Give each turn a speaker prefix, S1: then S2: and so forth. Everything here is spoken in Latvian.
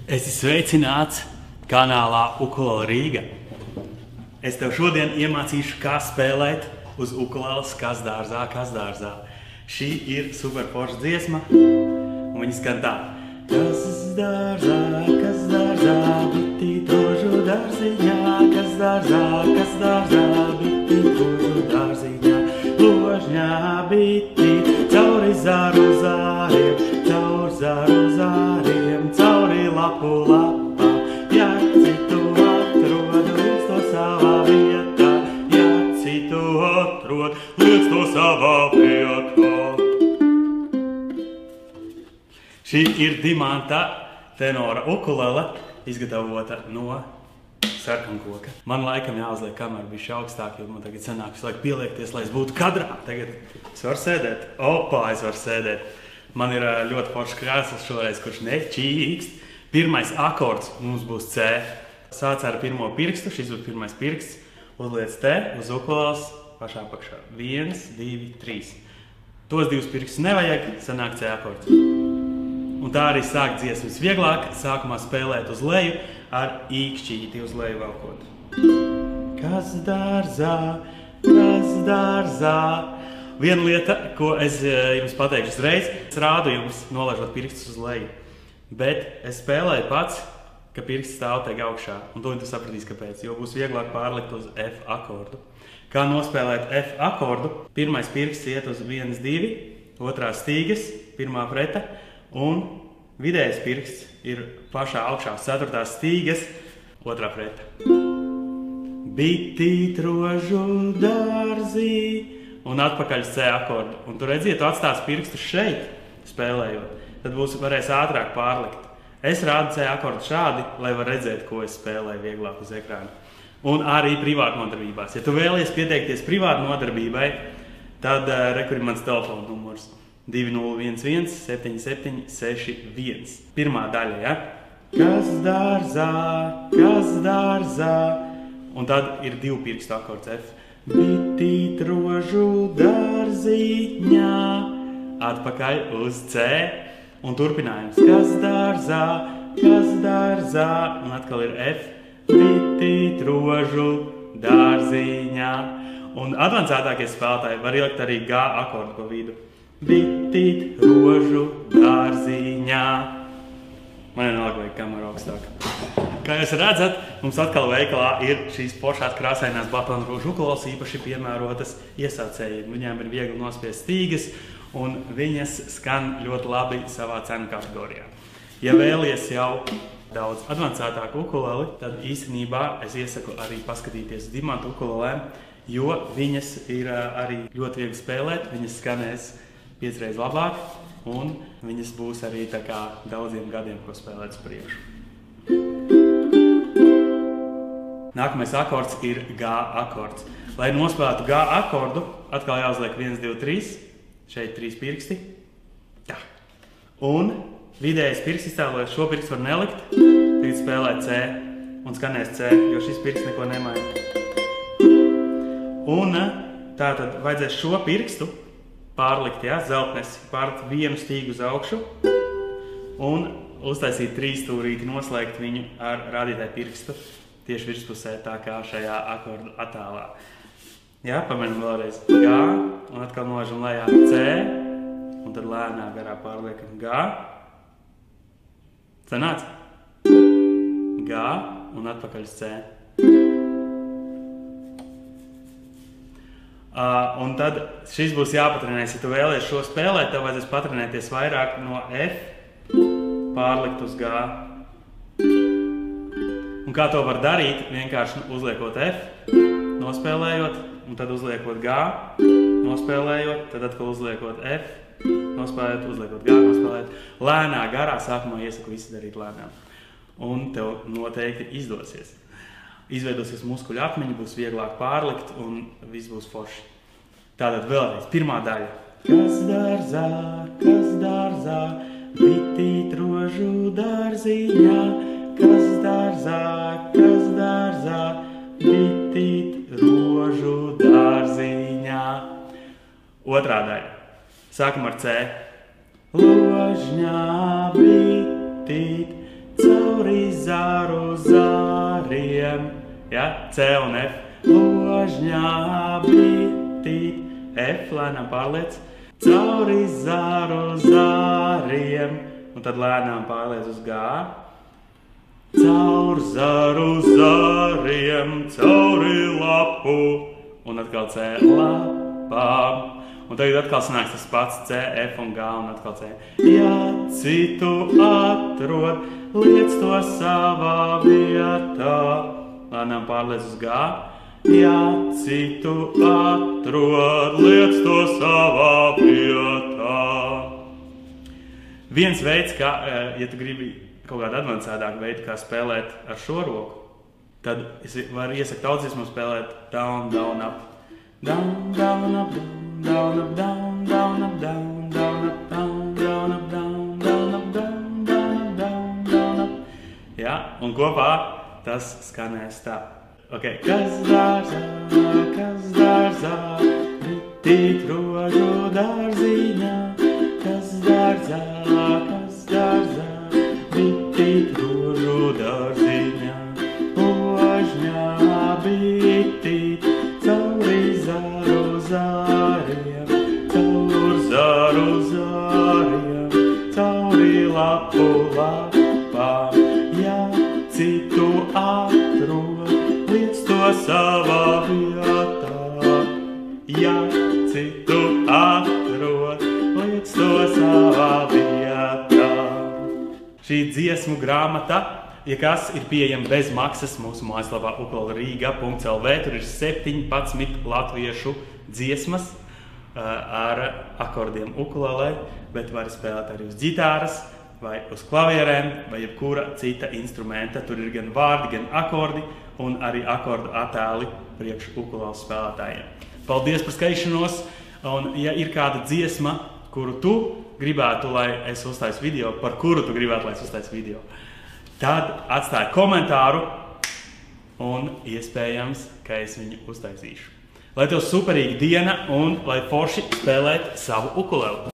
S1: Esi sveicināts kanālā Ukulele Rīga. Es tev šodien iemācīšu, kā spēlēt uz ukuleles Kas dārzā, kas dārzā. Šī ir super forša dziesma, un viņa skan tā. Kas dārzā, bitīt rožu dārziņā, kas dārzā, bitīt rožu dārziņā, ložņā bitīt, cauri zāru zāriem, cauri lapu lapām, ja citu atrod, liec to savā vietā, ja citu atrod, liec to savā vietā. Šī ir dimanta tenora ukulele, izgatavota no sarkankoka. Man laikam jāuzliek kameru bišķi augstāk, jo man tagad sanāk visu laiku pieliekties, lai es būtu kadrā. Tagad es varu sēdēt. Opā, es varu sēdēt. Man ir ļoti foršs krēsls šoreiz, kurš nečīkst. Pirmais akords mums būs C. Sāc ar pirmo pirkstu, šis būs pirmais pirksts. Uzliec te uz ukuleles pašā apakšā. 1, 2, 3. Tos divus pirkstus nevajag, sanāk C akords. Un tā arī sāk dziesmas vieglāk, sākumā spēlēt uz leju ar īkšķīti uz leju valkot. Kas dārzā, kas dārzā. Viena lieta, ko es jums pateikšu uzreiz, es rādu jums nolaižot pirkstus uz leju. Bet es spēlēju pats, ka pirksts stāv teik augšā. Un to tu sapratīs, kāpēc, jo būs vieglāk pārlikt uz F akordu. Kā nospēlēt F akordu? Pirmais pirksts iet uz 1, 2, otrā stīgas, pirmā preta. Un vidējais pirksts ir pašā augšā, 4. stīgas, 2. preta. Bitīt rožu dārzī. Un atpakaļ C akordu. Un tu redziet, tu atstās pirkstus šeit, spēlējot. Tad varēs ātrāk pārlikt. Es rādu C akordu šādi, lai var redzēt, ko es spēlēju vieglāk uz ekrāna. Un arī privātu nodarbībās. Ja tu vēlies pieteikties privātu nodarbībai, tad rekur ir mans telefona numurs. 2011 77 61. Pirmā daļa, ja? Kas dārzā, kas dārzā. Un tad ir 2 pirkstu akords F. Bitīt rožu dārziņā. Atpakaļ uz C. Un turpinājums. Kas dārzā, kas dārzā. Un atkal ir F. Bitīt rožu dārziņā. Un advancētākie spēlētāji var ielikt arī G akordu pa vidu. Bitīt rožu dārziņā. Man vienalga vajag kameru augstāk. Kā jūs redzat, mums atkal veikalā ir šīs foršās krāsainās batonu rožu ukuleles īpaši piemērotas iesācējiem. Viņām ir viegli nospiest stīgas un viņas skan ļoti labi savā cenu kategorijā. Ja vēlies jau daudz advancētāku ukuleli, tad īstenībā es iesaku arī paskatīties dimantu ukulelēm, jo viņas ir arī ļoti viegli spēlēt, viņas skanēs 5 reizes labāk, un viņas būs arī tā kā daudziem gadiem, ko spēlēt uz priekšu. Nākamais akords ir G akords. Lai nospēlētu G akordu, atkal jāuzliek 1, 2, 3. Šeit 3 pirksti. Tā. Un vidējais pirksts iztēlojas, šo pirkstu var nelikt, tagad spēlēt C un skanēs C, jo šis pirksts neko nemaina. Un tātad vajadzēs šo pirkstu pārlikt, ja, zeltnes, pārlikt vienu stīgu uz augšu un uztaisīt 3 stūrīti, noslēgt viņu ar rādītāju pirkstu tieši virspusē, tā kā šajā akordu attēlā. Jā, pamēģinām vēlreiz G, un atkal nolaižam lejā C, un tad lēnā garā pārliekam G. Sanāc? G, un atpakaļ C. Un tad šis būs jāpatrenēs. Ja tu vēlies šo spēlēt, tev vajadzēs patrenēties vairāk no F, pārlikt uz G. Un kā to var darīt? Vienkārši uzliekot F, nospēlējot, un tad uzliekot G, nospēlējot, tad atkal uzliekot F, nospēlējot, uzliekot G, nospēlējot. Lēnā garā sākumā iesaku visi darīt lēnām. Un tev noteikti izdosies. Izveidosies muskuļu atmiņa, būs vieglāk pārlikt un viss būs forši. Tātad vēlreiz, pirmā daļa. Kas dārzā, bitīt rožu dārziņā, kas dārzā, bitīt rožu dārziņā. Otrā daļa. Sākam ar C. Ložņā bitīt cauri cauri zaru zāriem, ja, C un F. Ložņā bitīt, F, lēnām pārliec, cauri zaru zāriem, un tad lēnām pārliec uz G. Caur zaru zāriem, cauri lapu, un atkal C, lapām. Un tagad atkal sanāks tas pats C, F un G un atkal C. Ja citu atrod, liec to savā vietā. Lēnām pārliec uz G. Ja citu atrod, liec to savā vietā. Viens veids, kā, ja tu gribi kaut kādu advancēdāku veidu, kā spēlēt ar šo roku, tad es varu iesakt daudziesmu spēlēt down, down, up. Down, down, up, down, up, down, down, up, down, down, up, down, down, up, down, down, up, down, down, up, down, down, up. Ja, un kopā tas skanēs tā. Okay. Kas dārzā, bitīt rožu dārziņā, kas dārzā, bitīt rožu dārziņā, ložņā bitīt, cauri zaru zāriem, caur zaru zāriem, cauri lapu lapām, ja citu atrod, liec to savā vietā. Ja citu atrod, liec to savā vietā. Šī dziesmu grāmata, ja kas, ir pieejama bez maksas mūsu mājaslapā ukuleleriga.lv. Tur ir 17 latviešu dziesmas ar akordiem ukulelē, bet var spēlēt arī uz ģitāras, vai uz klavierēm, vai jebkura cita instrumenta. Tur ir gan vārdi, gan akordi, un arī akordu attēli priekš ukuleles spēlētājiem. Paldies par skatīšanos, un ja ir kāda dziesma, kuru tu gribētu, lai es uztaisu video, par kuru tu gribētu, lai es uztaisu video, tad atstāj komentāru, un iespējams, ka es viņu uztaisīšu. Lai tev superīga diena, un lai forši spēlēt savu ukuleli!